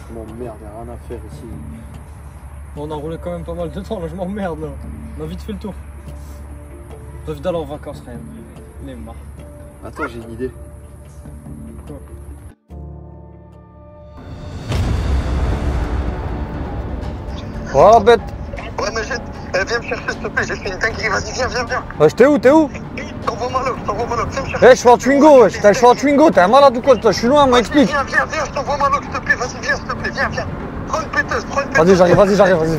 Je m'emmerde, y'a rien à faire ici. On a roulé quand même pas mal de temps, là je m'emmerde là. On a vite fait le tour. On a envie d'aller en vacances quand même. On est marre. Attends, j'ai une idée. Quoi? Voilà, bête. Ouais, mais viens me chercher s'il te plaît, j'ai fait une dinguerie, vas-y, viens. Wesh, t'es où? T'envoies Maloc, viens me chercher. Eh, je suis en Twingo, wesh. Je suis en Twingo, t'es un malade ou quoi? Je suis loin, moi, explique. Viens, je t'envoie Maloc, s'il te plaît, vas-y, viens, s'il te plaît, viens. Prends une péteuse. Vas-y, j'arrive, vas-y. Vas-y.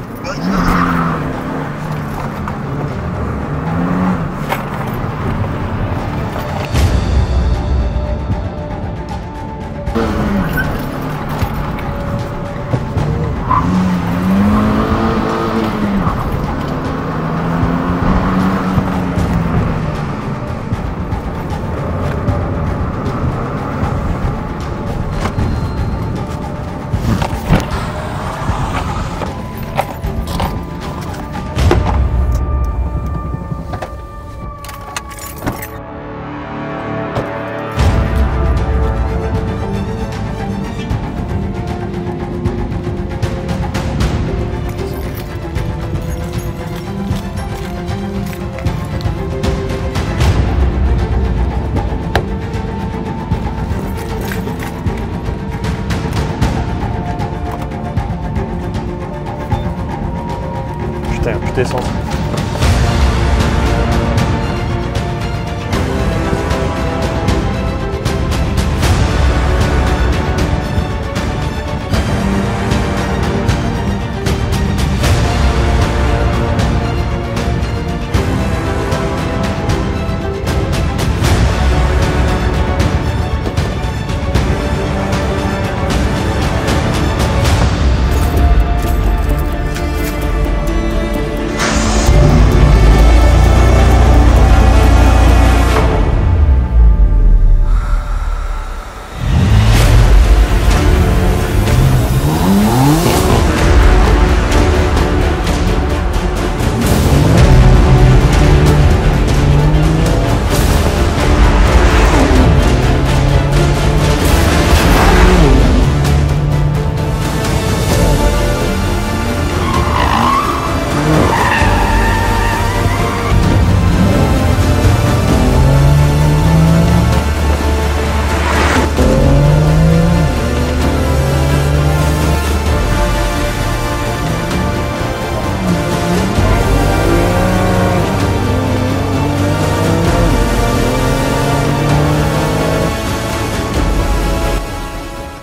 Putain d'essence.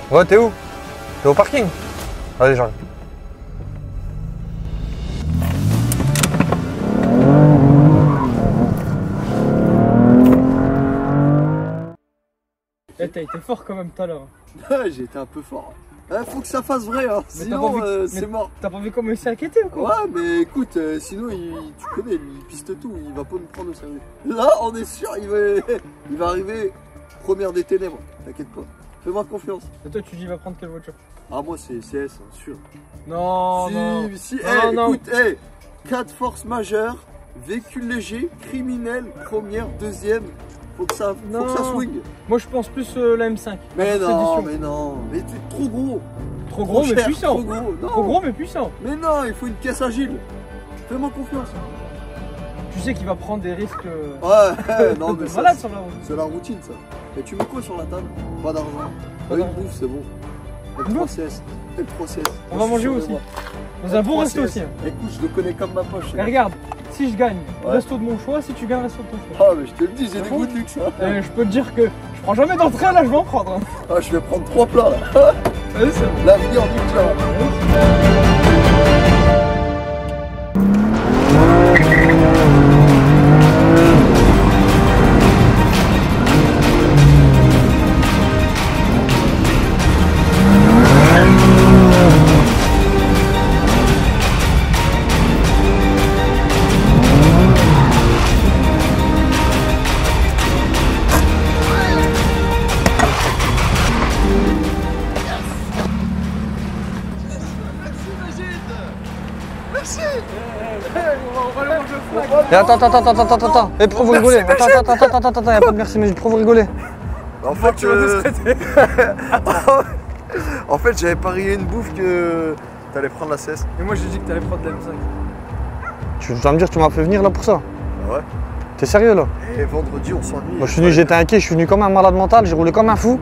Ouais, t'es où? T'es au parking? Allez, j'arrive. Eh, t'as été fort quand même tout à l'heure. J'ai été un peu fort. Faut que ça fasse vrai, hein. Mais Sinon c'est mort. T'as pas vu comment il s'est inquiété ou quoi? Ouais, mais écoute, sinon tu connais, lui, il piste tout, il va pas nous prendre au sérieux. Là, on est sûr, il va arriver première des ténèbres, t'inquiète pas. Fais-moi confiance. Et toi, tu dis, il va prendre quelle voiture? Ah, moi, c'est CS, hein, sûr. Non, Si, non. Non. écoute, 4 forces majeures, véhicule léger, criminel, première, deuxième. Faut que ça swing. Moi, je pense plus la M5. Mais non, mais tu es trop gros. Trop gros, mais cher, puissant. Trop gros, non. Trop gros, mais puissant. Mais non, il faut une caisse agile. Fais-moi confiance. Tu sais qu'il va prendre des risques Ouais, non, mais ça, malade sur la route. c'est la routine, ça. Et tu mets quoi sur la table? Pas d'argent. Pas Une d'argent. bouffe, c'est bon. Une L3 bouffe CS. L3 CS. On va manger aussi. Dans un bon resto aussi. Écoute, je le connais comme ma poche. Et regarde, si je gagne, Ouais. resto de mon choix, si tu gagnes, resto de ton choix. Ah, mais je te le dis, j'ai des goûts de luxe. Hein. Je peux te dire que je prends jamais d'entrée, là je vais en prendre. Hein. Ah, je vais prendre 3 plats là. Vas-y, c'est bon. L'avenir du clan. Et attends. Et pourquoi vous rigolez? Attends, y'a pas de merci, mais pourquoi vous rigolez? En fait, En fait, j'avais parié une bouffe que t'allais prendre la CS. Et moi j'ai dit que t'allais prendre la M5. Tu vas me dire que tu m'as fait venir là pour ça? Ah ouais. T'es sérieux là? Et vendredi, on s'ennuie. Moi je suis venu, j'étais inquiet, je suis venu comme un malade mental, j'ai roulé comme un fou.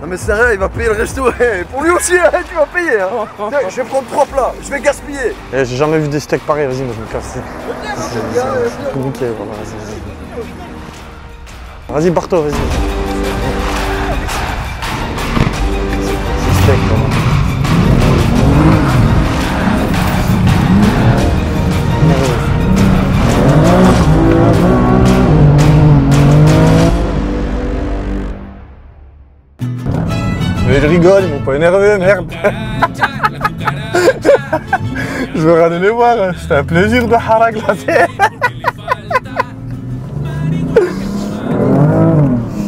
Non mais sérieux, il va payer le resto. Pour lui aussi, hein, tu vas payer. Hein. Tiens, je vais prendre 3 plats, je vais gaspiller. Eh, j'ai jamais vu des steaks pareils, vas-y, moi je me casse. C'est compliqué, voilà, vas-y. Vas-y, barre-toi, vas-y. C'est steak, voilà. Mais ils rigolent, ils m'ont pas énervé, merde. Je veux aller les voir, c'était un plaisir de harak là.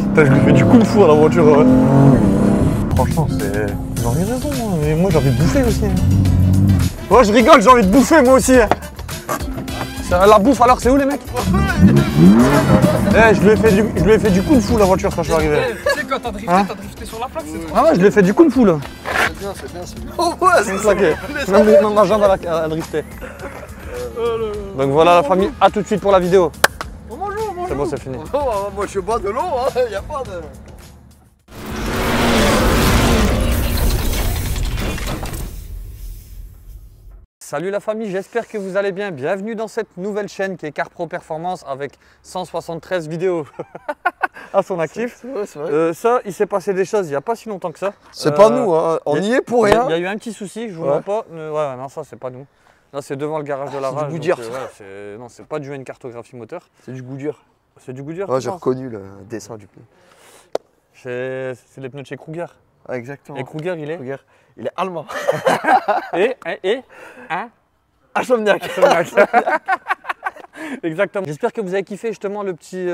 Putain, je lui fais du kung fu à la voiture. Franchement, c'est... Ils ont raison, hein. Mais moi j'ai envie de bouffer aussi. Hein. Ouais, je rigole, j'ai envie de bouffer moi aussi. Hein. La bouffe alors, c'est où les mecs? Eh, je lui ai fait du kung fu la voiture quand je suis arrivé. Tu sais quand t'as drifté, t'as drifté sur la plaque, c'est trop. Ah ouais, je lui ai fait du kung fu là. C'est bien, c'est bien. Oh ouais, C'est claqué. Même ma jambe à drifter. Donc voilà la famille, à tout de suite pour la vidéo. C'est bon, c'est fini. Oh, moi je bois de l'eau, hein. Y a pas de... Salut la famille, j'espère que vous allez bien. Bienvenue dans cette nouvelle chaîne qui est CarPro Performance avec 173 vidéos à son actif. C'est vrai, c'est vrai. Ça, il s'est passé des choses il n'y a pas si longtemps que ça. C'est pas nous, hein. On y est pour rien. Il y a eu un petit souci, je vous mens pas. Ouais, non, ça c'est pas nous. Là, c'est devant le garage de la rage. C'est du Goodyear. Non, c'est pas du N cartographie moteur. C'est du Goodyear. C'est du Goodyear. Ouais, j'ai reconnu le dessin du pneu. C'est les pneus de chez Kruger. Ah, exactement. Et Kruger, il est Regarde, il est allemand. Hein Achomniak. Exactement. J'espère que vous avez kiffé justement le petit...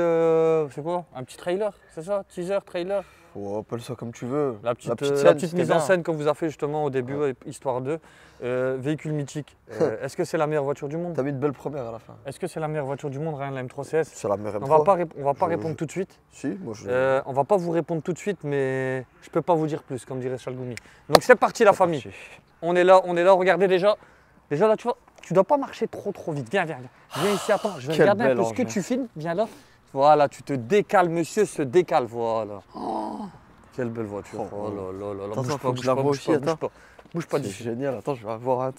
c'est quoi? Un petit trailer, c'est ça? Teaser, trailer? Oh, appelle ça comme tu veux. La petite scène, mise en scène qu'on vous a fait justement au début, Histoire 2. Véhicule mythique. Est-ce que c'est la meilleure voiture du monde? T'as mis une belle première à la fin. Est-ce que c'est la meilleure voiture du monde, rien la M3 CS? C'est la meilleure On va pas répondre tout de suite. Si, moi je... On va pas vous répondre tout de suite, mais je peux pas vous dire plus, comme dirait Chalgoumi. Donc c'est parti la famille. On est là, regardez déjà. Déjà là, tu vois, tu dois pas marcher trop vite. Viens ici, attends, je vais regarder un peu ce que tu filmes. Viens là. Voilà, tu te décales, monsieur se décale, voilà. Oh, quelle belle voiture. Oh là là là. Attends, Bouge faut que je la vois aussi, attends. Bouge pas C'est d'ici. génial, attends, je vais avoir un...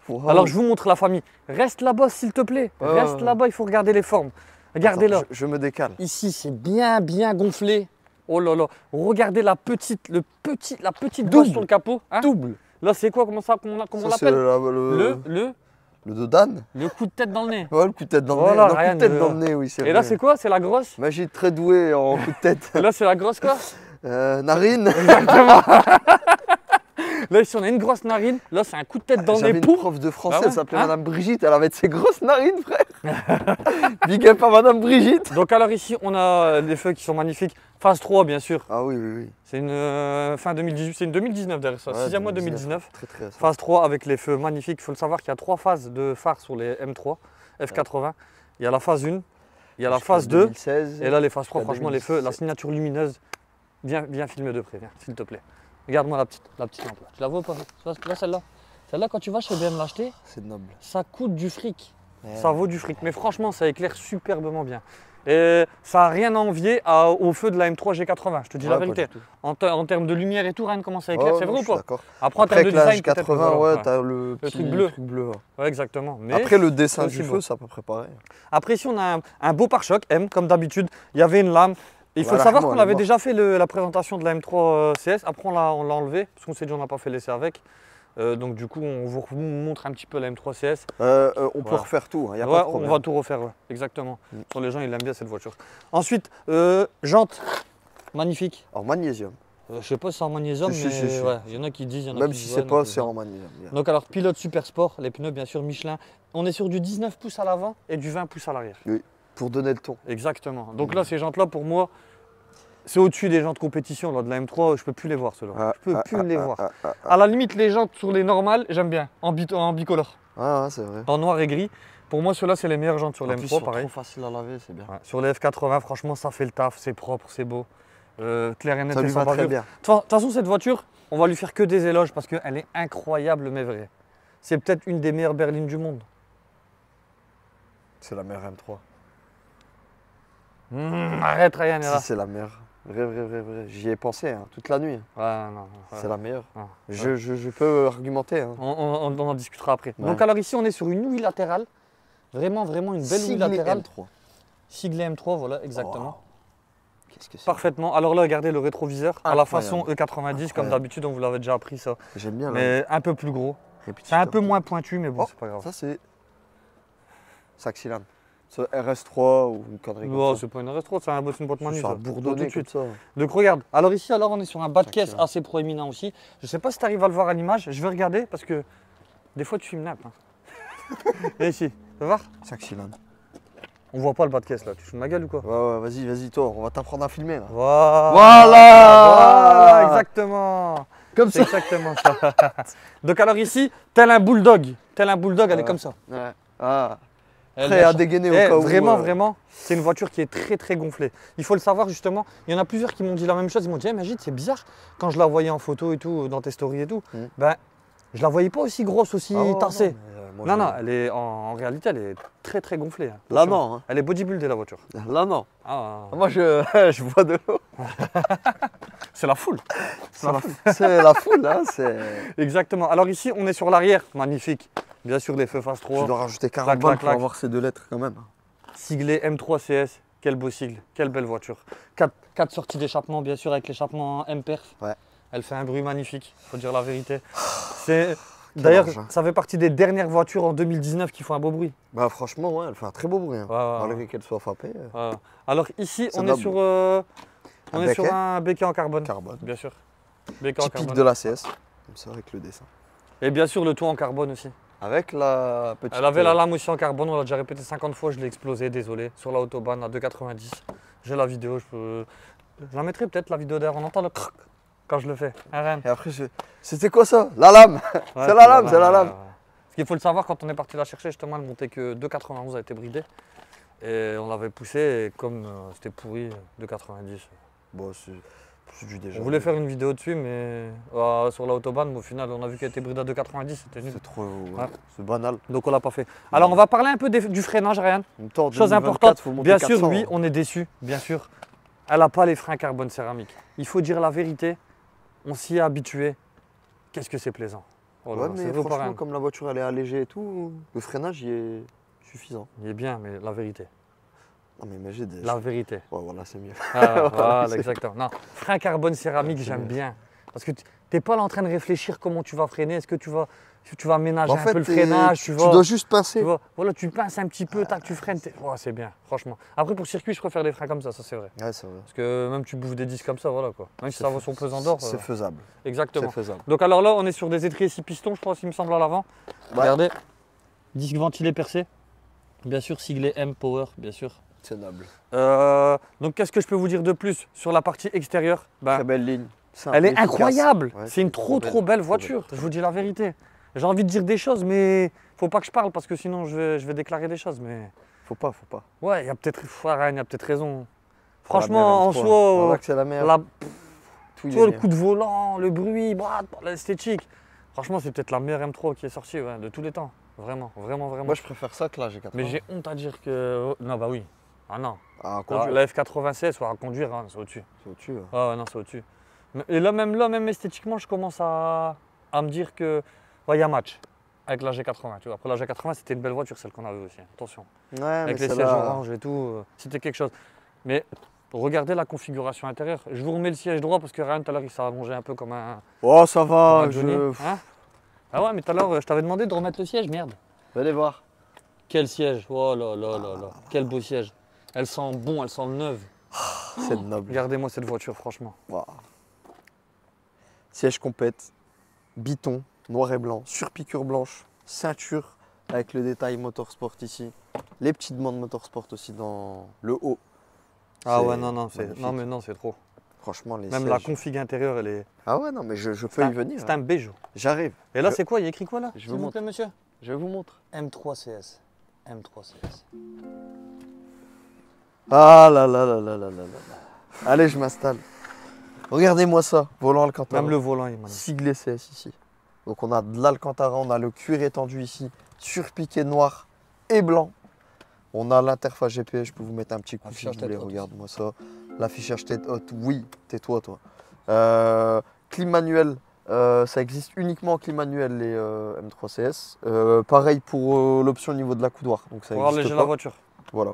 Wow. Alors je vous montre la famille. Reste là-bas s'il te plaît. Reste là-bas, il faut regarder les formes. Regardez-la. Je me décale. Ici, c'est bien gonflé. Oh là là. Regardez la petite bosse sur le capot. Hein? Double. Là, c'est quoi? Comment on C'est l'appelle? le dodane. Le coup de tête dans le nez. Ouais, le coup de tête dans le Voilà, nez. Non, rien coup de tête de- dans le nez, oui, c'est vrai. Et là, c'est quoi? C'est la grosse. Magie très douée en coup de tête. Et là, c'est la grosse quoi? Narine. Là, ici, on a une grosse narine. Là, c'est un coup de tête dans le J'avais nez une pour. prof de français, Ah ouais, elle s'appelait hein Madame Brigitte, elle avait de ses grosses narines, frère. Big up à Madame Brigitte. Donc, alors ici, on a des feux qui sont magnifiques. Phase 3, bien sûr. Ah oui, oui, oui. C'est une fin 2018. C'est une 2019 derrière ça. Ouais, 6e mois 2019. Très, très récent. Phase 3 avec les feux magnifiques. Il faut le savoir qu'il y a 3 phases de phare sur les M3 F80. Il y a la phase 1, il y a la phase 2 2016. et là les phases 3. jusqu'à Franchement, les feux, la 2017. signature lumineuse. Viens filmer de près, viens, s'il te plaît. Regarde-moi la petite lampe là. Tu la vois ou pas? Là, celle-là. Celle-là, quand tu vas chez BM l'acheter, C'est noble. ça coûte du fric. Ouais. Ça vaut du fric. Mais franchement, ça éclaire superbement bien. Et ça n'a rien à envier au feu de la M3 G80. Je te dis la Ouais, pas vérité. du tout. En termes de lumière et tout, rien ne commence à éclairer. Ouais, c'est non, vrai je ou suis pas? D'accord. Après, en Après, termes de que la design, peut-être que H80, voilà, ouais, t'as le petit truc bleu. ouais. Ouais, exactement. Mais Après, le dessin c'est du aussi feu, beau. c'est à peu près pareil. Après, ici, on a un beau pare-choc M, comme d'habitude. Il y avait une lame. Il faut Voilà, savoir moi, qu'on elle est avait morte. déjà fait la présentation de la M3 CS. Après, on l'a enlevé, parce qu'on s'est dit on n'a pas fait l'essai avec. Donc, du coup, on vous montre un petit peu la M3 CS. On peut Voilà. refaire tout, il n'y a Ouais, pas de on problème. va tout refaire, ouais, exactement. Sur les gens, ils aiment bien cette voiture. Ensuite, jantes, magnifique. En magnésium. Je sais pas si c'est en magnésium, Si, mais si, si. ouais, il y en a qui disent, il y en a Même qui si disent c'est ouais, pas, donc, c'est non. en magnésium. bien. Donc alors, pilote super sport, les pneus bien sûr Michelin. On est sur du 19 pouces à l'avant et du 20 pouces à l'arrière. Pour donner le ton. Exactement. Donc là, ces jantes-là, pour moi, c'est au-dessus des jantes compétition. Là, de la M3, je peux plus les voir, ceux-là. Je peux plus les voir. À la limite, les jantes sur les normales, j'aime bien, en bicolore, Ah, c'est vrai. en noir et gris. Pour moi, ceux-là, c'est les meilleures jantes sur En la plus, ils M3, sont pareil. trop faciles à laver, c'est bien. Ouais, sur les F80, franchement, ça fait le taf, c'est propre, c'est beau. clair et net Ça et lui sans va très bavure. bien. De toute façon, cette voiture, on va lui faire que des éloges parce qu'elle est incroyable, mais vraie. C'est peut-être une des meilleures berlines du monde. C'est la meilleure M3. Arrête, Ryan, Si, là. c'est la meilleure. Vrai. J'y ai pensé hein, toute la nuit. Ouais, non. Ouais. C'est la meilleure. Ouais. Je peux argumenter. Hein. On en discutera après. Ouais. Donc alors ici, on est sur une ouïe latérale. Vraiment une belle ouïe Siglé latérale. M3. Siglé M3, voilà, exactement. Oh, qu'est-ce que c'est? Parfaitement. Alors là, regardez le rétroviseur à la Incroyable. façon E90, comme Incroyable. d'habitude, on vous l'avait déjà appris ça. J'aime bien là. Mais un peu plus gros. C'est un peu moins pointu, mais bon, Oh, c'est pas grave. Ça c'est 5 cylindres. Ce RS3 ou une connerie Non, comme ça. c'est pas une RS3, c'est une boîte manuelle. Ça a Ça. bourdonné Tout de suite. comme ça. Donc regarde, alors ici, alors on est sur un bas de caisse Tranquille. assez proéminent aussi. Je sais pas si tu arrives à le voir à l'image, je vais regarder parce que des fois tu filmes nappe. Et ici, tu vas voir? 5 cylindres. On voit pas le bas de caisse là, tu fous de ma gueule ou quoi? Ouais, vas-y, toi, on va t'apprendre à filmer là. Voilà, exactement. Comme C'est exactement ça. Donc alors ici, tel un bulldog, elle est comme ça. Ouais. Ah, Elle prêt est à dégainer au Eh, cas où. vraiment, c'est une voiture qui est très gonflée. Il faut le savoir justement, il y en a plusieurs qui m'ont dit la même chose, ils m'ont dit, Magid, c'est bizarre, quand je la voyais en photo et tout, dans tes stories et tout, ben, je la voyais pas aussi grosse, aussi tassée. Non, elle est, en réalité, elle est très gonflée. Hein. Là, Attention. non. Hein. Elle est bodybuildée la voiture. Là, non. Ah, Moi, je vois de l'eau. c'est la foule. C'est la foule, hein. Exactement. Alors ici, on est sur l'arrière, magnifique. Bien sûr, les feux phase Tu 3. dois rajouter 40 Plaque, balles pour plaque. avoir ces deux lettres quand même. Siglé M3 CS, quel beau sigle, quelle belle voiture. 4 sorties d'échappement, bien sûr, avec l'échappement M-Perf. Ouais. Elle fait un bruit magnifique, faut dire la vérité. D'ailleurs, ange, hein. ça fait partie des dernières voitures en 2019 qui font un beau bruit. Bah franchement, ouais, elle fait un très beau bruit. Hein. Malgré qu'elle soit frappée. Alors ici, C'est on est noble. sur, béquet. un béquet en carbone. Carbone. Bien sûr. Béquet en Typique carbone. de la CS. Comme ça, avec le dessin. Et bien sûr, le toit en carbone aussi. Avec la petite. Elle avait la lame aussi en carbone, on l'a déjà répété 50 fois, je l'ai explosé, désolé, sur la autobahn à 2,90. J'ai la vidéo, je la mettrai peut-être la vidéo derrière, on entend le crrrc quand je le fais. RM. Et après, c'était quoi ça? La lame. C'est la lame, c'est la lame. Parce qu'il faut le savoir, quand on est parti la chercher, justement, elle montait que 2,91, a été bridée. Et on l'avait poussé, et comme c'était pourri, 2,90. Bon, c'est du déjà. On voulait faire une vidéo dessus, mais sur l'autobahn, mais au final, on a vu qu'elle était bridée à 2,90, c'était nul. C'est trop. Ouais. C'est banal. Donc on l'a pas fait. Alors on va parler un peu du freinage, Ryan. En même temps, en Chose 2024, importante, faut monter bien sûr, 400, oui, hein. on est déçu, bien sûr. Elle n'a pas les freins carbone céramique. Il faut dire la vérité, on s'y est habitué. Qu'est-ce que c'est plaisant. Oh là Ouais, là, mais c'est vrai ou pas, franchement, Ryan? comme la voiture elle est allégée et tout, le freinage il est suffisant. Il est bien, mais la vérité. Non, mais imagine. La vérité. Ouais, voilà, c'est mieux. Ah, voilà, c'est- exactement. Non, frein carbone céramique, C'est j'aime mieux. bien. Parce que tu n'es pas là en train de réfléchir comment tu vas freiner. Est-ce que tu vas ménager En un fait, peu le freinage, tu dois juste pincer. tu vois, voilà, tu pinces un petit peu, tac, tu freines. Ouais, c'est bien, franchement. Après, pour circuit, je préfère les freins comme ça c'est vrai. Ouais, c'est vrai. Parce que même tu bouffes des disques comme ça, voilà quoi. Même si ça vaut son pesant d'or. C'est faisable. Exactement. C'est faisable. Donc alors là, on est sur des étriers 6 pistons, je pense, il me semble, à l'avant. Ouais. Regardez, disque ventilé percé. Bien sûr, siglé M Power, bien sûr. C'est noble. Donc qu'est-ce que je peux vous dire de plus sur la partie extérieure? Ben, Très belle ligne. Simple, elle est efficace. incroyable. Ouais, c'est une trop belle voiture. Je vous dis la vérité. J'ai envie de dire des choses, mais faut pas que je parle parce que sinon je vais déclarer des choses. Mais Faut pas. ouais, il y a peut-être raison. La Franchement, en meilleure M3. soi, Voilà que c'est la meilleure. la, Tout y tu vois, est le bien. coup de volant, le bruit, l'esthétique. Franchement, c'est peut-être la meilleure M3 qui est sortie ouais, de tous les temps. Vraiment. Moi, je préfère ça que la G80. Mais j'ai honte à dire que. Non, bah oui. Ah non. Ah, La, conduire. la F96, à conduire, hein, c'est au-dessus. C'est au-dessus. hein. Ah ouais, non, c'est au-dessus. Et là, même esthétiquement, je commence à me dire que il y a match avec la G80. Tu vois. Après, la G80, c'était une belle voiture, celle qu'on avait aussi. Attention. Ouais, Avec mais les sièges celle-là, orange et tout, c'était quelque chose. Mais regardez la configuration intérieure. Je vous remets le siège droit parce que Ryan, tout à l'heure, il s'est allongé un peu comme un. Oh, ça comme va. un Johnny, hein. Ah ouais, mais tout à l'heure, je t'avais demandé de remettre le siège, merde. Venez voir. Quel siège. Oh là là là là. Quel beau siège. Elle sent bon, elle sent neuve. C'est noble. Regardez-moi cette voiture, franchement. Waouh. Siège compète, biton, noir et blanc, surpiqûre blanche, ceinture avec le détail motorsport ici. Les petites bandes motorsport aussi dans le haut. Ah C'est ouais, non, magnifique. non, mais non, c'est trop. Franchement, les Même la sièges. config intérieure, elle est. Ah ouais, non, mais je peux y venir. C'est un Peugeot. J'arrive. Et là, Je- c'est quoi? Il y a écrit quoi là? Je S'il vous vous montre. plaît, monsieur. Je vous montre. M3 CS. M3 CS. Ah là là là là là là là. Allez, je m'installe. Regardez-moi ça, volant Alcantara. Même le volant, il est magnifique. Sigle CS ici. Donc on a de l'Alcantara, on a le cuir étendu ici, surpiqué noir et blanc. On a l'interface GPS, je peux vous mettre un petit coup si vous Affichage voulez, tête haute. regarde-moi ça. L'affichage tête haute, oui, tais-toi toi. Clim manuel, ça existe uniquement en clim manuel les M3CS. Pareil pour l'option au niveau de l'accoudoir, donc ça Pour existe alléger pas. la voiture. Voilà.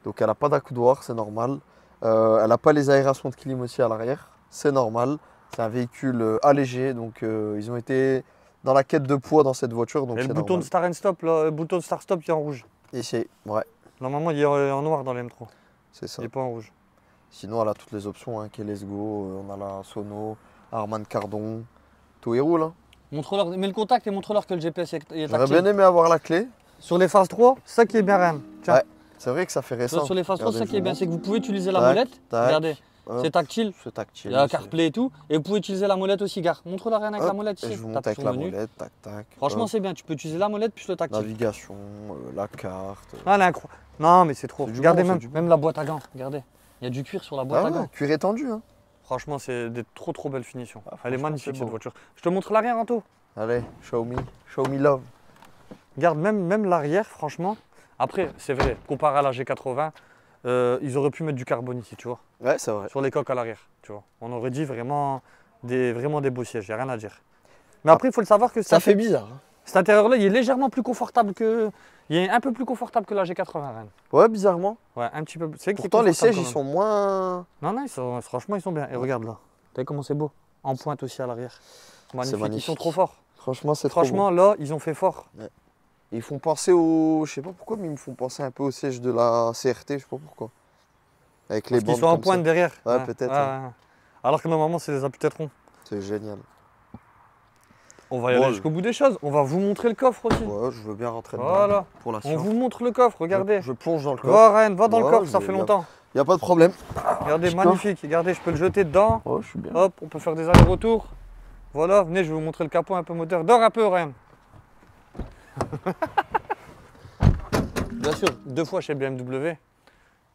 Donc elle n'a pas d'accoudoir, c'est normal. Elle n'a pas les aérations de clim aussi à l'arrière, c'est normal. C'est un véhicule allégé, donc ils ont été dans la quête de poids dans cette voiture, donc Et c'est le bouton normal. de start and stop, là, le bouton de start stop, il est en rouge. Ici, ouais, Normalement, il est en noir dans les M3. c'est ça. Il n'est pas en rouge. Sinon, elle a toutes les options, hein, Let's Go, on a la Sono, Harman Kardon, tout y roule. Hein. Montre-leur, mets le contact et montre-leur que le GPS est J'aurais tactile. bien aimé avoir la clé. Sur les phases 3, c'est ça qui est bien, Ram. Tiens. Ouais, c'est vrai que ça fait récent. Sur les phases 3, c'est ça Regardez, qui est bien, je c'est que vous pouvez utiliser la Tac, molette. tac. Regardez, Hop, c'est tactile. c'est tactile. Il y a c'est- CarPlay et tout. Et vous pouvez utiliser la molette aussi, gare. Montre-leur rien avec la Hop, molette et ici. je vous Tape montre avec sur la menu. molette, tac, tac. Franchement, hop. c'est bien. Tu peux utiliser la molette plus le tactile. Navigation, la carte. Ah, elle est incroyable. Non, mais c'est trop. C'est du Regardez bon, même, c'est du bon. même la boîte à gants. Regardez. Il y a du cuir sur la boîte Ah à ouais, gants. cuir étendu. Hein. Franchement, c'est des trop belles finitions. Ah, Elle est franchement, magnifique c'est cette beau. voiture. Je te montre l'arrière, Anto. Allez, show me love. Regarde, même l'arrière, franchement. Après, c'est vrai, comparé à la G80, ils auraient pu mettre du carbone ici, tu vois. Ouais, c'est vrai. Sur les coques à l'arrière, tu vois. On aurait dit vraiment des beaux sièges, il n'y a rien à dire. Mais après, il faut le savoir que Ça fait bizarre. Hein. cet intérieur-là, il est légèrement plus confortable que. Il est un peu plus confortable que la G80 Rennes. Ouais, bizarrement. Ouais, un petit peu. C'est vrai que c'est Pourtant, les confortable sièges, ils quand même. sont moins. Non, franchement, ils sont bien. Et regarde là. T'as vu comment c'est beau. En pointe aussi à l'arrière. Magnifique. Ils sont magnifique. trop forts. Franchement, c'est trop. Franchement, là, ils ont fait fort. Beau. Ils font penser au. Je sais pas pourquoi, mais ils me font penser un peu au siège de la CRT, je sais pas pourquoi. Avec les Parce qu'ils bandes sont en comme ça. pointe derrière. Ouais, peut-être, ouais. Alors que normalement, c'est des appuis-tétrons. C'est génial. On va y Bon, aller jusqu'au bout des choses. On va vous montrer le coffre aussi. Ouais, je veux bien rentrer dedans. Voilà. Pour la On science. vous montre le coffre, regardez. Je plonge dans le coffre. Va Rennes, va dans le Ouais, coffre, ça je fait vais longtemps. Y a pas de problème. Regardez, Je magnifique. Regardez, je peux le jeter dedans. Oh, je suis bien. Hop, on peut faire des allers-retours. Voilà, venez, je vais vous montrer le capot un peu moteur. Dors un peu, Rennes. Bien sûr, 2 fois chez BMW.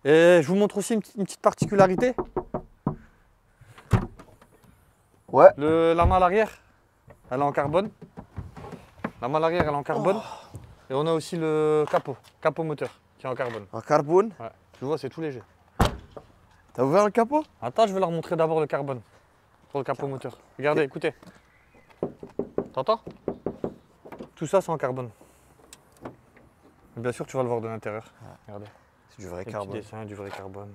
Et je vous montre aussi une petite particularité. Ouais. La malle arrière, elle est en carbone. La malle arrière, elle est en carbone. Et on a aussi le capot moteur, qui est en carbone. En carbone. Tu vois, c'est tout léger. T'as ouvert le capot? Attends, je vais leur montrer d'abord le carbone. Pour le capot moteur. Regardez, écoutez. T'entends? Tout ça, c'est en carbone. Bien sûr, tu vas le voir de l'intérieur. Regardez. C'est du vrai Les petits carbone. dessins, du vrai carbone.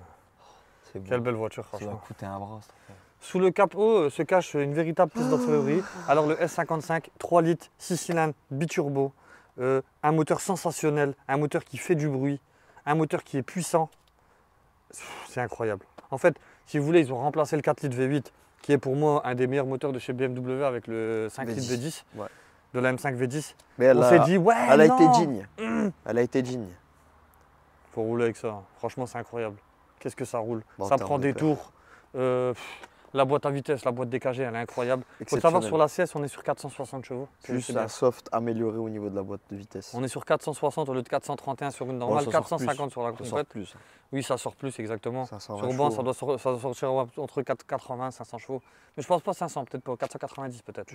C'est Quelle belle voiture, Ça va franchement. coûter un bras, cette affaire. Sous le capot se cache une véritable pièce d'artillerie. Alors le S55, 3 litres, 6 cylindres, biturbo, un moteur sensationnel, un moteur qui fait du bruit, un moteur qui est puissant. C'est incroyable. En fait, si vous voulez, ils ont remplacé le 4 litres V8, qui est pour moi un des meilleurs moteurs de chez BMW avec le 5 litres V10, Ouais. de la M5 V10. Mais elle On a, s'est dit, ouais, elle a non, été digne. Elle a été digne. faut rouler avec ça. Franchement, c'est incroyable. Qu'est-ce que ça roule. Bon, Ça en prend termes des de tours. La boîte à vitesse, la boîte DKG, elle est incroyable. Il faut savoir, sur la CS, on est sur 460 chevaux. Plus C'est bien. un soft amélioré au niveau de la boîte de vitesse. On est sur 460 au lieu de 431 sur une normale, ça sort 450 sur la Ça sort complète. plus. Oui, ça sort plus, exactement. 520 Sur banc, chevaux. ça doit sortir entre 480 et 500 chevaux. Mais je pense pas 500, peut-être pas, 490 peut-être.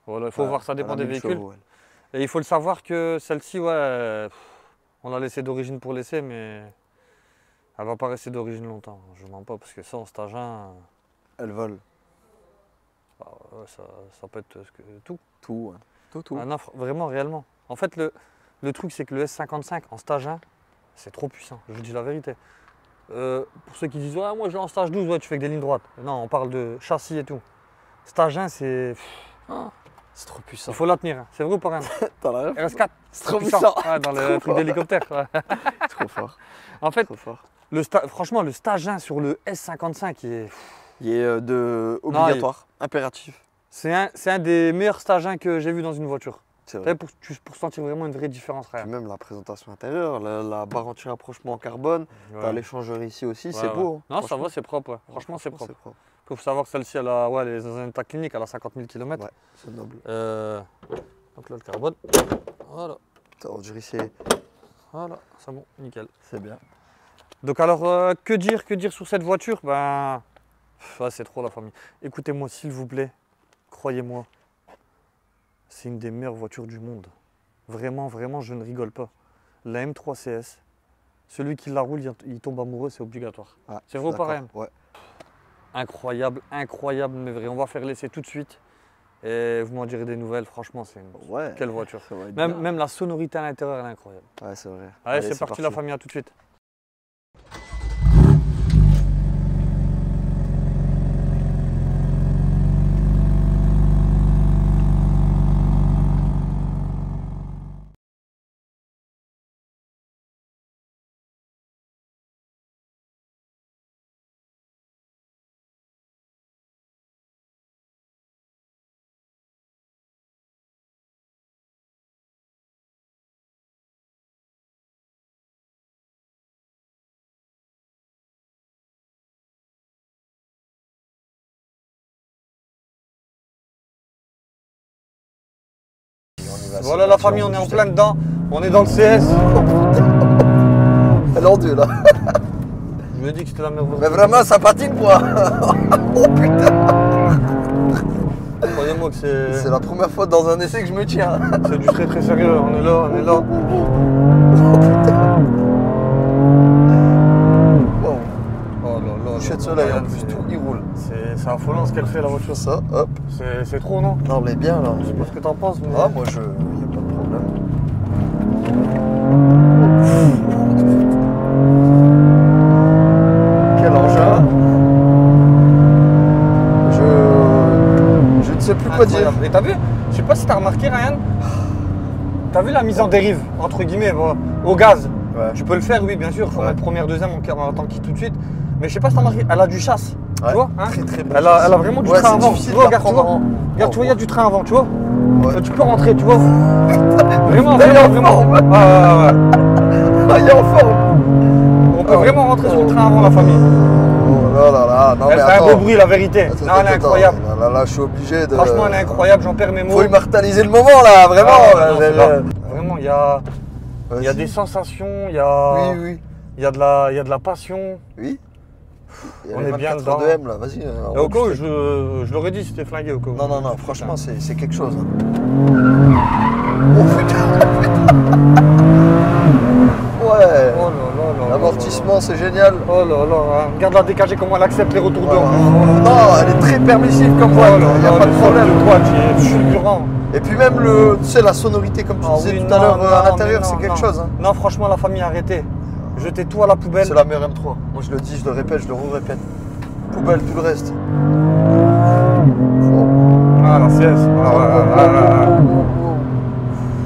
Voilà, il faut Ouais, voir, ça elle dépend a des 1000 véhicules. chevaux, elle. Et il faut le savoir que celle-ci, ouais, on l'a laissée d'origine pour laisser, mais elle va pas rester d'origine longtemps. Je mens pas, parce que ça, en stage 1, Elle vole. bah, ouais, ça peut être tout. Tout. Tout. Ah non, vraiment, réellement. En fait, le truc, c'est que le S55 en stage 1, c'est trop puissant. Je vous dis la vérité. Pour ceux qui disent, ouais, moi je l'ai en stage 12, ouais, tu fais que des lignes droites. Non, on parle de châssis et tout. Stage 1, c'est. C'est trop puissant. Il faut la tenir. Hein. C'est vrai ou pas, rien T'as la ref? RS4, C'est trop puissant. Ouais, dans le Trop truc fort. d'hélicoptère. Ouais. Trop fort. En fait, Trop fort. franchement, le stage 1 sur le S55, Il est obligatoire, impératif. c'est un des meilleurs stages 1 que j'ai vu dans une voiture. C'est Vous vrai. savez, pour sentir vraiment une vraie différence. Puis Rien. même la présentation intérieure, la barre anti-rapprochement en carbone, t'as l'échangeur ici aussi, c'est beau. hein. Non, ça Franchement. va, c'est propre. Ouais. Franchement, c'est propre. C'est propre. Il faut savoir que celle-ci, elle a, ouais, elle est dans un état clinique, elle a 50 000 km. Ouais, c'est noble. Donc là, le carbone. Voilà, On dirait que c'est c'est bon, nickel. bien. Donc alors, que dire sur cette voiture? Ben, Ouais, c'est trop la famille. Écoutez-moi, s'il vous plaît, croyez-moi, c'est une des meilleures voitures du monde. Vraiment, vraiment, je ne rigole pas. La M3 CS, celui qui la roule, il tombe amoureux, c'est obligatoire. Ah, C'est vrai ou pas, Ryan? Ouais. Incroyable, incroyable, mais vrai. On va faire l'essai tout de suite. Et vous m'en direz des nouvelles, franchement, c'est une... Ouais. Quelle voiture. Ça va être bien. Même la sonorité à l'intérieur, elle est incroyable. Ouais, c'est vrai. Allez, c'est parti la famille, à tout de suite. Voilà la famille, on est en plein dedans. On est dans le CS. Elle est en deux là. Je me dis que c'était la meilleure Mais vraiment sympathique quoi. Oh putain. Croyez-moi que c'est... C'est la première fois dans un essai que je me tiens. C'est du très très sérieux, on est là, on est là. Wow. Oh là là. Coucher de soleil en plus, tout il roule. C'est affolant ce qu'elle fait la voiture. Ça, hop. C'est trop, non? Non, mais bien là. Je sais pas ce que t'en penses, mais... Ah, moi je. Y a pas de problème. Quel engin. Je ne sais plus quoi dire. Incroyable. Et t'as vu? Je sais pas si t'as remarqué, Ryan. T'as vu la mise en dérive, entre guillemets, bon, au gaz? Ouais. Tu peux le faire, oui, bien sûr. Faut Ouais. mettre première, deuxième, on attend qu'il tout de suite. Mais je sais pas si t'as remarqué, elle a du chasse. Ouais. Tu vois, hein? Très très bon. Elle a vraiment du Ouais, train c'est avant. difficile Tu vois, de regarde, la tu vois. prendre Regarde, tu vois, il y a du train avant, tu vois. Ouais. Tu peux rentrer, tu vois. Vraiment, Elle est en vraiment, forme. vraiment. Ah, il est en forme. On peut vraiment rentrer sur le train avant, la famille. Oh là là là. Non, Elle mais fait un attends. beau bruit, la vérité. Attends, Non, elle est attends, incroyable. Là, je suis obligé de. Franchement, elle est incroyable, j'en perds mes mots. Faut immortaliser le moment là, vraiment. Ah, non, c'est là. Vraiment, il y a Vas-y. des sensations, il y a, Oui, oui. il y a de la passion. Oui. Il y a On les est bien 24 dedans. de M là, vas-y. Et au cas où, je l'aurais dit, c'était flingué au cas où. Non, non, non, franchement, c'est quelque chose. Hein. Oh putain. Ouais. Oh là là là. L'amortissement, c'est génial. Oh là là, hein. Regarde la DKG, comment elle accepte les retours Ouais, d'or. non, elle est très permissive comme Oh voix, là il n'y a là, pas de le problème. centre de droite, il est fulgurant. Et puis même tu sais, la sonorité, comme tu Ah disais oui, tout à non, l'heure non, à mais l'intérieur, non, c'est quelque non. chose. Hein. Non, franchement, la famille, arrêtez. Jetez tout à la poubelle. C'est la meilleure M3. Moi, je le dis, je le répète, je le répète. Poubelle, tout le reste. Ah, la CS.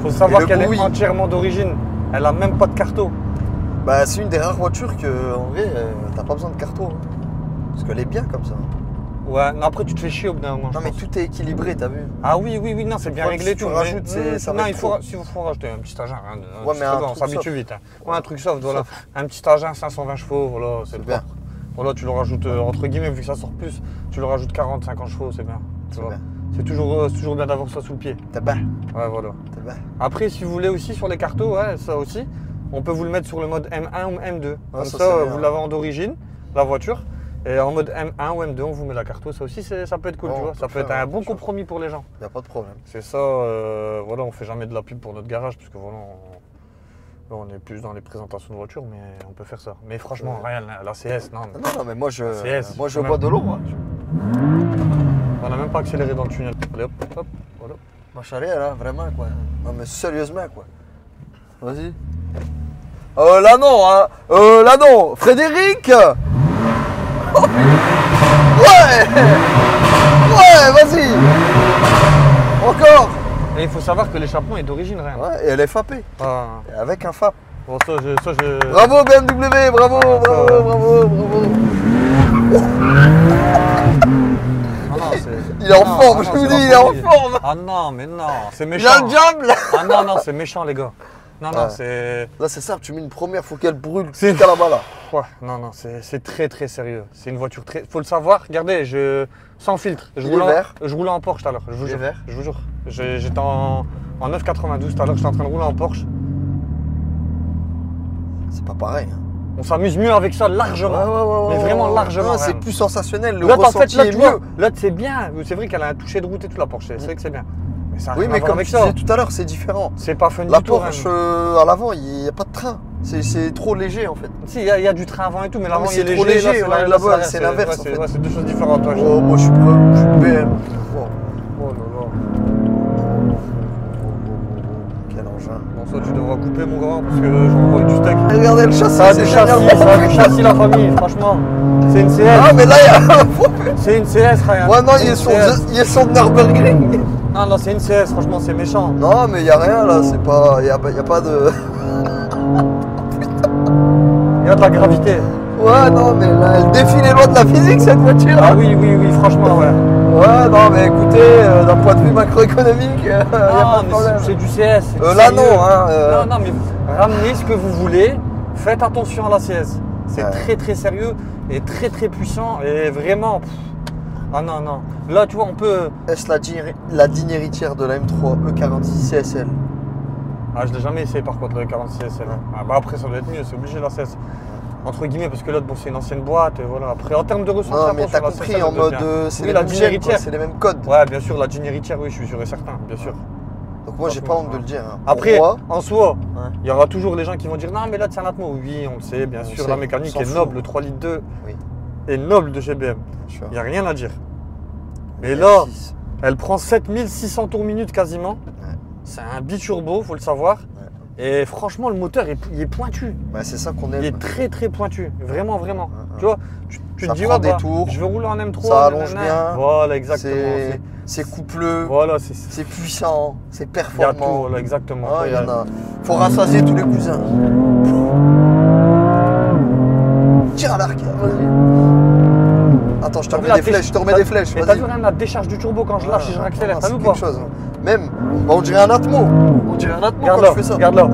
Faut Et savoir le qu'elle bruit. est entièrement d'origine. Elle a même pas de carto. Bah, c'est une des rares voitures que, en vrai, t'as pas besoin de carton. Hein. Parce qu'elle est bien comme ça. Ouais, non, après tu te fais chier au bout d'un moment. Non, je mais pense. tout est équilibré, t'as vu? Ah oui, oui, oui, non, c'est bien Faut que réglé si tu tout. rajoutes, mais- ça va non, être trop. il faut rajouter un petit agent. Hein, Ouais, mais un on truc s'habitue soft. vite. Hein. Ouais, un truc soft, voilà. Un petit agent 520 chevaux, voilà, c'est bien. bien. Voilà, tu le rajoutes, entre guillemets, vu que ça sort plus, tu le rajoutes 40, 50 chevaux, c'est bien. Tu C'est vois. bien. C'est toujours bien d'avoir ça sous le pied. T'es bien, Ouais, voilà. t'es bien. Après, si vous voulez aussi sur les cartos, ouais, ça aussi, on peut vous le mettre sur le mode M1 ou M2. Comme ça, ça, c'est bien. vous l'avez en d'origine, la voiture. Et en mode M1 ou M2, on vous met la carto. Ça aussi, ça peut être cool, Bon, tu vois. on Ça peut peut être faire, un on bon peut faire. compromis pour les gens. Y a pas de problème. C'est ça, voilà, on fait jamais de la pub pour notre garage, puisque voilà, on est plus dans les présentations de voitures, mais on peut faire ça. Mais franchement, Ouais. rien, la CS, non. Non, non, mais moi, je CS, bois quand de l'eau, moi. On n'a même pas accéléré dans le tunnel. Allez, hop, hop, voilà. Machallah, là, vraiment, quoi. Non, mais sérieusement, quoi. Vas-y. Là, non, hein. Là, non. Frédéric. Ouais. Ouais, vas-y. Encore. Et il faut savoir que l'échappement est d'origine, rien. Ouais, et elle est FAP. Ah. Et avec un FAP. Bon, ça, je... Bravo BMW, bravo, Ah, ça, bravo, ouais. bravo, bravo. Ah non, c'est... Il est en Non, forme, ah je non, vous c'est dis, la il est en folie. forme. Ah non, mais non, c'est Il méchant. a le job, là. Ah non, non, c'est méchant, les gars. Non, non, Ouais. c'est... Là, c'est simple, tu mets une première, faut qu'elle brûle C'est- jusqu'à là-bas, là. Ouais, non, non, c'est très, très sérieux. C'est une voiture très... Faut le savoir, regardez, sans filtre. Il est vert. Je roulais en Porsche tout à l'heure, je vous Il est jure. vert. Je vous jure. J'étais en 992 tout à l'heure, j'étais en train de rouler en Porsche. C'est pas pareil. Hein. On s'amuse mieux avec ça largement. Mais vraiment largement. Non, c'est Ryan. plus sensationnel. Le L'autre, en ressenti fait, là, est tu mieux. vois, l'autre, c'est bien. C'est vrai qu'elle a un toucher de route et tout, la Porsche. C'est vrai que c'est bien. Mais ça a Oui, rien à mais voir comme avec tu ça. disais tout à l'heure, c'est différent. C'est pas fun La du tout. Ryan. Porsche à l'avant, il n'y a pas de train. C'est trop léger en fait. Si, il y a du train avant et tout, mais l'avant, mais il est c'est trop léger. léger, là, ouais, là-bas, c'est l'inverse, en fait. Ouais, c'est deux choses différentes. Ouais. Oh, moi je suis BM. Oh. Oh là là. Quel engin. Bon, ça, tu devras couper, mon grand, parce que j'envoie du steak. Regardez le châssis, Ça a c'est du génial. châssis, ça a du châssis, la famille, franchement. C'est une CS. Ah, mais là, il y a. C'est une CS, Ryan. Ouais, non, C'est il une est sur CS. il est sur le Nürburgring. Non, non, c'est une CS, franchement, c'est méchant. Non, mais il n'y a rien là, c'est pas. Il n'y a pas de. Il y a de la gravité. Ouais, non, mais là, elle défie les lois de la physique cette voiture. Ah oui, oui, oui, franchement, ouais. Ouais, non, mais écoutez, d'un point de vue macroéconomique, il n'y a pas Non, de mais problème. c'est du CS. c'est du Là, sérieux. non, hein. Non, non, mais ramenez ce que vous voulez. Faites attention à la CS. C'est Ouais. très, très sérieux et très, très puissant. Et vraiment. Ah non, non. Là, tu vois, on peut. Est-ce la digne héritière de la M3 E46 CSL? Ah, je l'ai jamais essayé par contre, le 46 SL. Ah, bah après, ça doit être mieux, c'est obligé la CS. Entre guillemets, parce que l'autre, bon, c'est une ancienne boîte. Et voilà. Après, en termes de ressenti, Non, mais attention, t'as la compris, CSL, en elle doit mode. être bien. C'est Oui, les la mêmes digne gènes, héritière. quoi, c'est les mêmes codes. Ouais, bien sûr, la digne héritière, oui, je suis sûr et certain, bien sûr. Donc moi, j'ai pas honte de le dire. hein. Pour Après, moi, en soi, Ouais. il y aura toujours les gens qui vont dire non, mais là, c'est un Atmo. Oui, on le sait, bien On sûr, sait, la mécanique on est s'en noble, fout. le 3 litres 2 Oui. est noble de GBM. je suis Il n'y a rien à dire. Mais là, M6. elle prend 7600 tours minute quasiment. C'est un biturbo, faut le savoir. Et franchement, le moteur, il est pointu. Bah, c'est ça qu'on Il est aime. très très pointu. Vraiment, vraiment. Ouais. Tu vois, tu Ça te dis, prend ouais, des bah, tours, je veux rouler en M3. ça allonge nanana. bien, Voilà, exactement. C'est coupleux, Voilà, c'est puissant, c'est il y a tout, performant. voilà, exactement. Ah, il y en a. Faut rassasier tous les cousins. Tire à l'arc. Vas-y. Attends, je te T'as vu remets la des flèches, je te remets des flèches. Et t'as vu rien, la décharge du turbo quand je lâche et je réaccélère, t'as c'est vu ou pas? quelque chose. Même, bah, on dirait un Atmo. On dirait un Atmo Regarde quand là, je fais ça. regarde là.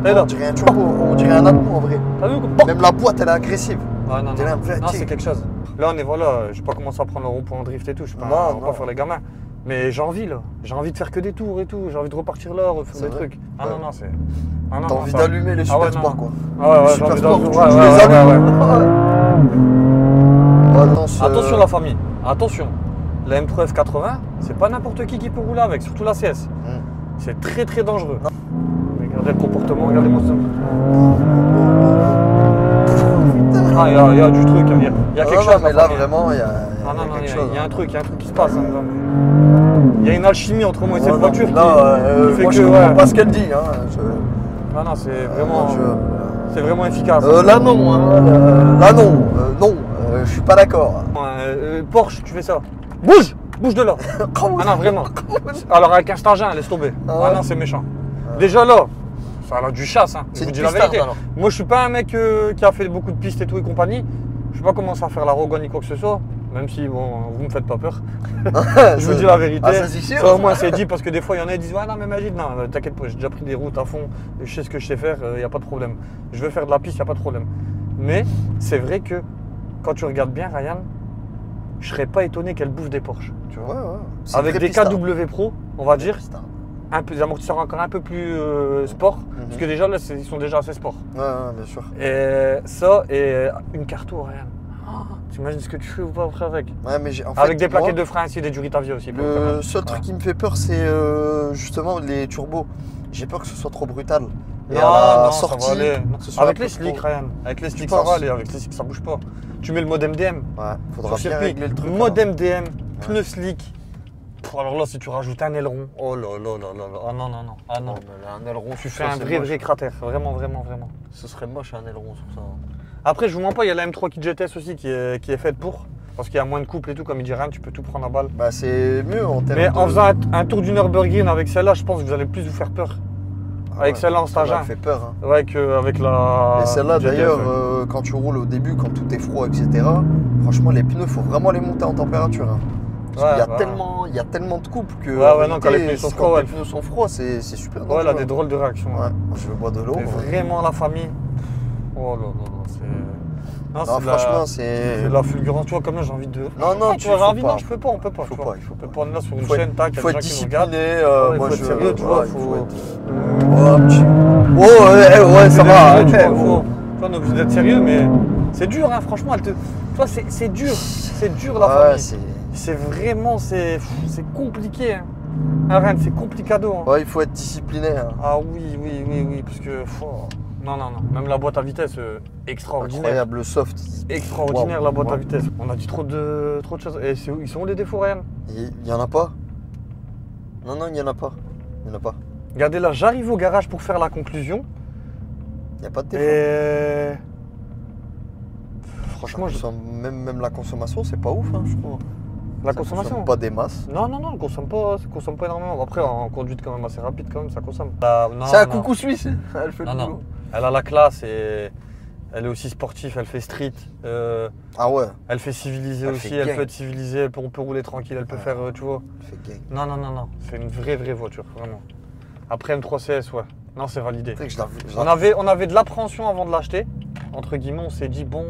Et là, On dirait un turbo, on dirait un Atmo en vrai. t'as vu ou pas? Même la boîte, elle est agressive. Ah, non, On dirait un non, vrai non, tigre. c'est quelque chose. Là, on est, voilà, je vais pas commencer à prendre le rond-point en drift et tout, je sais pas, Non, on va non. pas faire les gamins. Mais j'ai envie là, j'ai envie de faire que des tours et tout, j'ai envie de repartir là, refaire C'est des vrai. trucs. Ah Ouais. non, non, c'est. Ah non, T'as non, envie ça- d'allumer les Ah super ouais, sports non. quoi. Ah ouais, ouais, j'ai Super envie sport, d'en- tu ouais, les ouais, ouais, allumes. ouais. Attention, Attention la famille, attention. La M3 F80, c'est pas n'importe qui peut rouler avec, surtout la CS. C'est très très dangereux. Regardez le comportement, regardez-moi ça. Ah, il y a du truc, il y a quelque chose. mais la là famille. vraiment, il y a Ah non, non, quelque il chose. y a un truc qui se passe. hein. Il y a une alchimie entre moi et cette Ouais, voiture non, qui, là, qui fait moi, que. je comprends Ouais. pas ce qu'elle dit. Hein. Non, non, c'est vraiment, je- c'est vraiment efficace. Là non, hein, là non, non, je suis pas d'accord. Porsche, tu fais ça. Bouge, bouge de là. Ah non, vraiment. Alors avec un stagin, laisse tomber. Ah Ah ouais. non, c'est méchant. Déjà là, ça a du chasse. Hein. Je C'est vous une dis la pistarde, vérité. alors. Moi, je suis pas un mec qui a fait beaucoup de pistes et tout et compagnie. Je sais pas comment ça faire la Rogue ni quoi que ce soit. Même si, bon, vous me faites pas peur. Je vous dis la vérité. Ah, ça, c'est sûr. Ça, au moins, c'est dit parce que des fois, il y en a qui disent ouais, non, mais Magid, non, t'inquiète pas, j'ai déjà pris des routes à fond. Je sais ce que je sais faire, il n'y a pas de problème. Je veux faire de la piste, il n'y a pas de problème. Mais c'est vrai que quand tu regardes bien, Ryan, je serais pas étonné qu'elle bouffe des Porsche. Tu vois. Ouais, ouais. C'est Avec très des pistarde. KW Pro, on va dire, Pistarde. un peu, des amortisseurs encore un peu plus sport. Parce que déjà, là, ils sont déjà assez sport. Ouais, ouais, bien sûr. Et ça, et une carto, Ryan. T'imagines ce que tu fais ou pas après avec? Ouais, mais en fait, Avec des plaquettes moi, de frein ainsi, des Duritavia aussi. Le seul truc qui me fait peur, c'est justement les turbos. J'ai peur que ce soit trop brutal. Et à la sortie, ça va aller. que ce soit Avec un peu les slicks, trop- Ryan. Avec les Tu slicks, ça penses va aller. Avec les slicks, ça bouge pas. Tu mets le mode MDM. Ouais, faudra Sur bien circuit, régler le truc. mode hein. MDM, pneus slick. Alors là, si tu rajoutes un aileron, oh là là là là là. Ah non, non, non. Ah non. Non, mais un aileron, Tu sur fais ça, un c'est vrai, moche. vrai cratère. Vraiment, vraiment, vraiment. Ce serait moche un aileron sur ça. Après, je vous mens pas, il y a la M3 Kit GTS aussi qui est faite pour. Parce qu'il y a moins de couple et tout, comme il dit Ryan, tu peux tout prendre à balle. Bah, c'est mieux en termes Mais de... en faisant un tour du Nürburgring avec celle-là, je pense que vous allez plus vous faire peur. Ah avec ouais, celle-là en celle-là, stagin. elle fait peur. Hein. Ouais, qu'avec la. Et celle-là, GTS, d'ailleurs, ouais. quand tu roules au début, quand tout est froid, etc., franchement, les pneus, faut vraiment les monter en température. Hein. Parce qu'il y a Ouais, tellement, il y a tellement de couples que. Ouais, en ouais, non, quand les réalité, pneus sont quand froids, les ouais. pneus sont froids, c'est super Ouais, dangereux. elle a des drôles de réactions. Ouais, je veux boire de l'eau. Mais ouais. vraiment la famille. Oh là là là, c'est. Non, Non, c'est de la- franchement, c'est c'est. de la fulgurance. Tu vois, comme là, j'ai envie de. Non, non, tu vois, j'ai envie. pas. Non, je peux pas, on peut pas. Faut tu vois. pas, il faut On peut pas. pas, là, sur une Faut être- chaîne, tac, Il il y faut a être des gens qui nous regardent. discipliné. Ouais, Moi, faut être sérieux, tu ouais, vois, il faut- être- Oh, un petit- Oh, ouais, ouais, ça va. Tu ouais, vois, vois, on est obligé d'être sérieux, mais c'est dur, hein, franchement. Tu vois, c'est dur la Ouais, famille. C'est vraiment, c'est compliqué. Hein. Ah, Rennes, c'est complicado. Hein. Ouais, il faut être discipliné. Hein. Ah oui, parce que... Non, même la boîte à vitesse, extraordinaire. Incroyable, le soft. Extraordinaire, Wow. la boîte à Ouais. vitesse. On a dit trop de choses. Et ils sont où les défauts, Ryan? Il y en a pas. Non, il y en a pas. Il y en a pas. Regardez là, j'arrive au garage pour faire la conclusion. Il n'y a pas de défaut. Et... Franchement, Même la consommation, c'est pas ouf, hein, je trouve. la Ça consommation. consomme pas des masses. Non, on consomme pas énormément. Après, en conduite quand même assez rapide, quand même, ça consomme. C'est un coucou suisse. Elle fait le Non. boulot. Elle a la classe et elle est aussi sportive, elle fait street. Ah ouais, Elle fait civilisée Elle aussi, fait elle gang. peut être civilisée, on peut rouler tranquille, elle peut faire, tu vois. elle fait gang. Non. C'est une vraie voiture, vraiment. Après M3 CS, ouais. Non, c'est validé. Tu sais que je On avait de l'appréhension avant de l'acheter. Entre guillemets, on s'est dit, bon,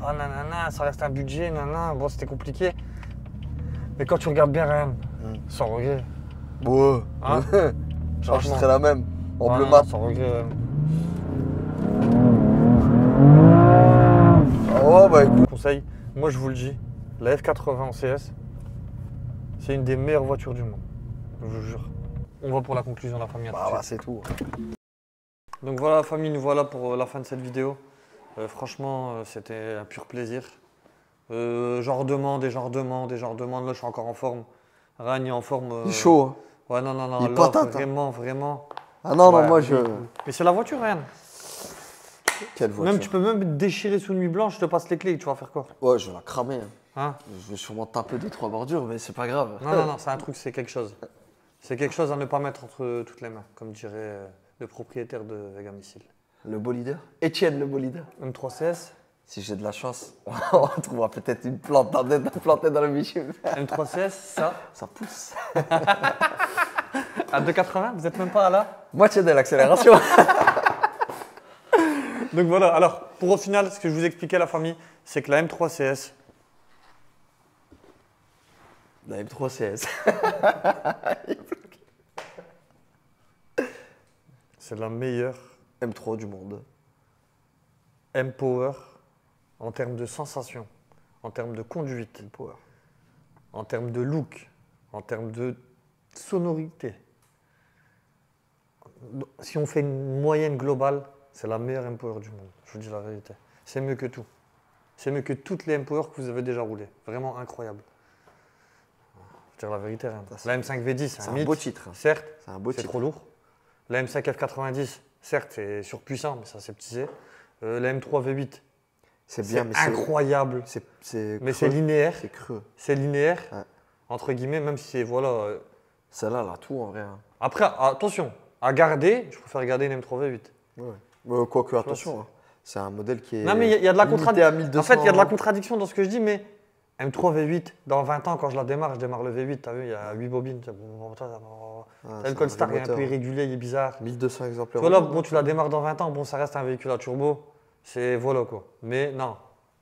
ah nanana, ça reste un budget, nanana, bon, c'était compliqué. Mais quand tu regardes bien, rien, sans regret. Ouais. Hein Je Franchement. serais la même. En Ouais, bleu non, mat. sans regret. Oh bah écoute. Conseil, moi je vous le dis, la F80 en CS, c'est une des meilleures voitures du monde. Je vous jure. On va pour la conclusion de la famille. à tout de Bah, suite. c'est tout. Donc voilà la famille, nous voilà pour la fin de cette vidéo. Franchement, c'était un pur plaisir. J'en redemande. Là, je suis encore en forme. Ryan est en forme. Il est chaud. Hein. Ouais, non. Il est là, patate, hein. vraiment. Ah non, Ouais, moi oui. je. Mais c'est la voiture, Ryan. Quelle voiture. Même, tu peux même déchirer sous nuit blanche, je te passe les clés, tu vas faire quoi? Ouais, je vais la cramer. Hein. Hein? Je vais sûrement taper 2-3 bordures, mais c'est pas grave. Non, c'est un truc, c'est quelque chose. C'est quelque chose à ne pas mettre entre toutes les mains, comme dirait le propriétaire de Vega Missile. Le beau leader. Étienne, le beau leader. M3 CS, Si j'ai de la chance, on trouvera peut-être une plante plantée dans le bitume. M3 CS, ça, Ça pousse. à 2,80, vous êtes même pas à là? Moitié de l'accélération. Donc voilà, alors, pour au final, ce que je vous expliquais à la famille, c'est que la M3 CS, La M3 CS. c'est la meilleure M3 du monde. M-Power en termes de sensation, en termes de conduite, M-Power. en termes de look, en termes de sonorité. Si on fait une moyenne globale, c'est la meilleure M-Power du monde, je vous dis la vérité. C'est mieux que tout. C'est mieux que toutes les M-Power que vous avez déjà roulées. Vraiment incroyable. Je veux dire la vérité, rien. La M5 V10, c'est C'est un un mythe, beau titre. hein. certes, C'est un beau c'est titre. trop lourd. La M5 F90, certes, c'est surpuissant, mais ça c'est petit. La M3 V8, C'est c'est bien, mais incroyable. Mais c'est creux. linéaire. C'est creux. C'est linéaire, Ouais. entre guillemets, même si c'est, voilà. Celle-là, elle a tout en vrai. hein. Après, attention, à garder, je préfère garder une M3 V8. Ouais. Quoique, attention. hein. C'est un modèle qui est. Non, mais il y a de la limité contradiction. à 1200. En fait, il y a de la contradiction dans ce que je dis, mais M3 V8, dans 20 ans, quand je démarre le V8, t'as vu, il y a 8 bobines. Ah, Le c'est code un star vrai est un peu moteur. irrégulier, il est bizarre. 1200 exemplaires. Voilà, bon, tu la démarres dans 20 ans, bon, ça reste un véhicule à turbo. C'est voilà quoi. Mais non,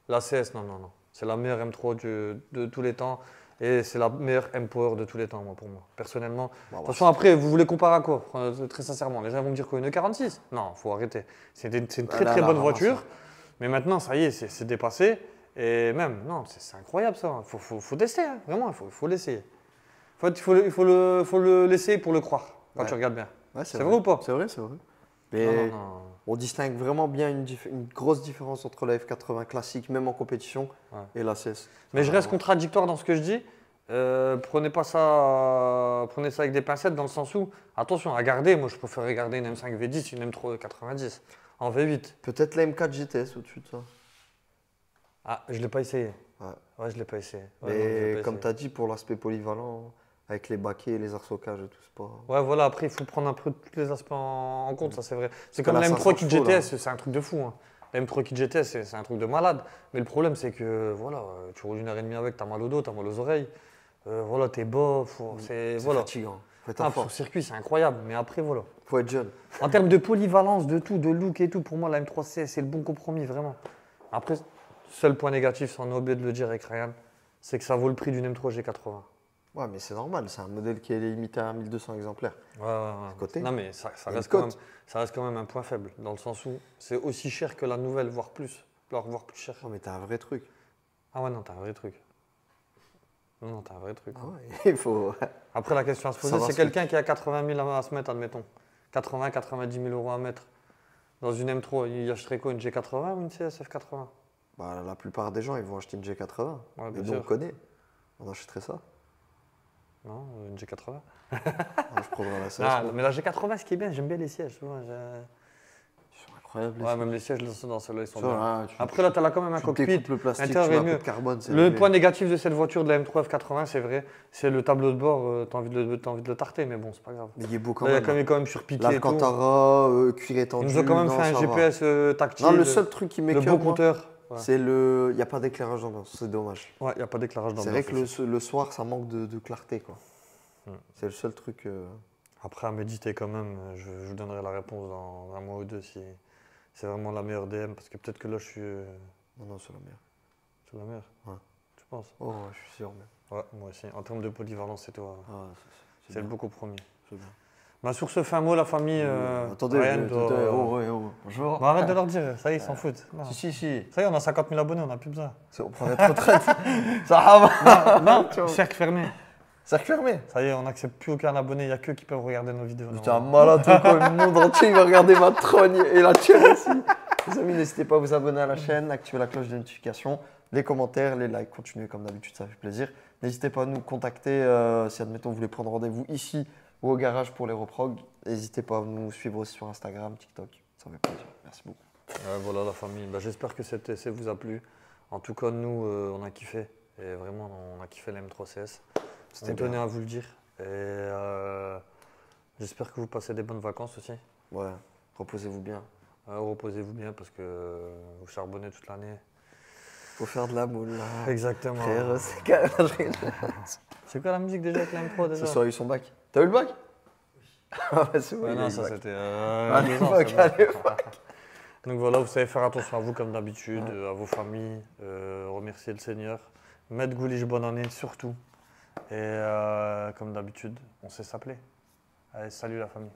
la CS, non. C'est la meilleure M3 de tous les temps. Et c'est la meilleure M-Power de tous les temps, moi, pour moi, personnellement. Bah, Attention, après, vous voulez comparer à quoi? Très sincèrement, les gens vont me dire quoi? Une E46? Non, faut arrêter. C'est une très Là, très là, bonne là, voiture. ça. Mais maintenant, ça y est, c'est dépassé. Et même, non, c'est incroyable ça. Faut tester, hein. Vraiment, il faut l'essayer. Il faut le laisser pour le croire, quand Ouais. tu regardes bien. Ouais, C'est vrai ou pas? C'est vrai. Mais Non. on distingue vraiment bien une grosse différence entre la F80 classique, même en compétition, Ouais. et la CS. Mais je reste contradictoire dans ce que je dis. Prenez ça avec des pincettes dans le sens où, attention, à garder, moi je préférerais garder une M5 V10, une M3 90 en V8. Peut-être la M4 GTS au-dessus de ça. Ah, je ne l'ai pas essayé. Ouais. Ouais, je ne l'ai pas essayé. Ouais, non, je l'ai Mais pas comme essayé. tu as dit, pour l'aspect polyvalent, avec les baquets et les arceaucages et tout, c'est pas. Ouais, voilà, après il faut prendre un peu tous les aspects en compte, ça c'est vrai. C'est que comme la la M3 Kit 500 chevaux, là. GTS, c'est un truc de fou. Hein. La M3 Kit GTS, c'est un truc de malade. Mais le problème, c'est que voilà, tu roules 1h30 avec, tu as mal au dos, tu as mal aux oreilles. Voilà, t'es bas, C'est voilà. fatigant. Faut être Ah, en sur forme. circuit, c'est incroyable. Mais après, voilà. Faut être jeune. En termes de polyvalence, de tout, de look et tout, pour moi, la M3 CS, c'est le bon compromis, vraiment. Après, seul point négatif, on a oublié de le dire avec Ryan, c'est que ça vaut le prix d'une M3 G80. Ouais, mais c'est normal, c'est un modèle qui est limité à 1200 exemplaires. Ouais. Côté. Non, mais ça Il y a reste une quand même, cote. ça reste quand même un point faible, dans le sens où c'est aussi cher que la nouvelle, voire plus. Voire plus cher. Non, mais t'as un vrai truc. Ah ouais, non, t'as un vrai truc. Non, t'as un vrai truc. Ah ouais, il faut. Après, la question à se poser, Savoir c'est ce quelqu'un qui a 80 000 à se mettre, admettons. 80, 90 000 euros à mettre. Dans une M3, il achèterait quoi, une G80 ou une CSF 80? Bah, la plupart des gens, ils vont acheter une G80. Ouais, Et bien nous, on sûr. connaît. On achèterait ça. Non, une G80. Moi, je prendrais la CS. Ah, moi. mais la G80, ce qui est bien, j'aime bien les sièges. Souvent, Ils sont incroyables. les ouais, sièges. même les sièges dans ceux-là, ils sont Ça, bien. là, Après, là, tu as là quand même un tu cockpit. découpes le plastique, tu mets l'intérieur un est peu mieux. de carbone. c'est Le réglé. point négatif de cette voiture de la M3 F80, c'est vrai, c'est le tableau de bord. T'as envie de le tarter, mais bon, c'est pas grave. Mais il est beau quand Là, il y a même. quand même surpiqué et tout. L'Alcantara, cuir étendu. Ils nous ont quand même non, fait un ça va. GPS tactile. Non, le seul truc qui le m'écoeure, beau moi, compteur. Ouais, c'est le. Il n'y a pas d'éclairage d'ambiance, c'est dommage. il n'y a pas d'éclairage dans C'est vrai que le soir, ça manque de clarté, quoi. Hmm. C'est le seul truc. Après, à méditer quand même, je vous donnerai la réponse dans un mois ou deux si c'est vraiment la meilleure DM, parce que peut-être que là, je suis Non, c'est la meilleure. c'est la meilleure. Ouais. Tu penses? Oh, ouais, je suis sûr, même. Ouais, moi aussi. En termes de polyvalence, c'est toi. Ah, C'est le bien, beaucoup promis. c'est bien. Bah, sur ce fin mot, la famille. Attendez, Ryan attendez, doit- bonjour. Bah, arrête de leur dire, ça y est, ils s'en foutent. Non. Si. Ça y est, on a 50 000 abonnés, on n'a plus besoin. On prend notre retraite. Ça va. Non, Tu vois. cercle fermé. Cercle fermé. Ça y est, on n'accepte plus aucun abonné, il n'y a que qui peuvent regarder nos vidéos. J'étais un malade, quoi. Le monde entier, il va regarder ma trogne et la tienne aussi. Les amis, n'hésitez pas à vous abonner à la chaîne, activer la cloche de notification, les commentaires, les likes, continuez comme d'habitude, ça fait plaisir. N'hésitez pas à nous contacter si, admettons, vous voulez prendre rendez-vous ici ou au garage pour les reprog. N'hésitez pas à nous suivre aussi sur Instagram, TikTok, ça fait plaisir. Merci beaucoup. Voilà la famille, bah, j'espère que cet essai vous a plu. En tout cas, nous, on a kiffé. Et vraiment, on a kiffé la M3CS. C'était On tenait bien. à vous le dire. Et j'espère que vous passez des bonnes vacances aussi. Ouais, reposez-vous bien. Reposez-vous bien parce que vous charbonnez toute l'année. Faut faire de la moule là. Exactement. Frère, c'est quand même. C'est quoi la musique déjà avec la M3 déjà? Ce soir, il a eu son bac. T'as eu le bac? Ah, ouais, c'est bon, Ouais, il a eu non, le ça bac. c'était. À 2 ans, l'époque, c'est bon. à l'époque. Donc voilà, vous savez faire attention à vous comme d'habitude, à vos familles, remercier le Seigneur, mettre Gouliche bonne année surtout. Et comme d'habitude, on sait s'appeler. Allez, salut la famille.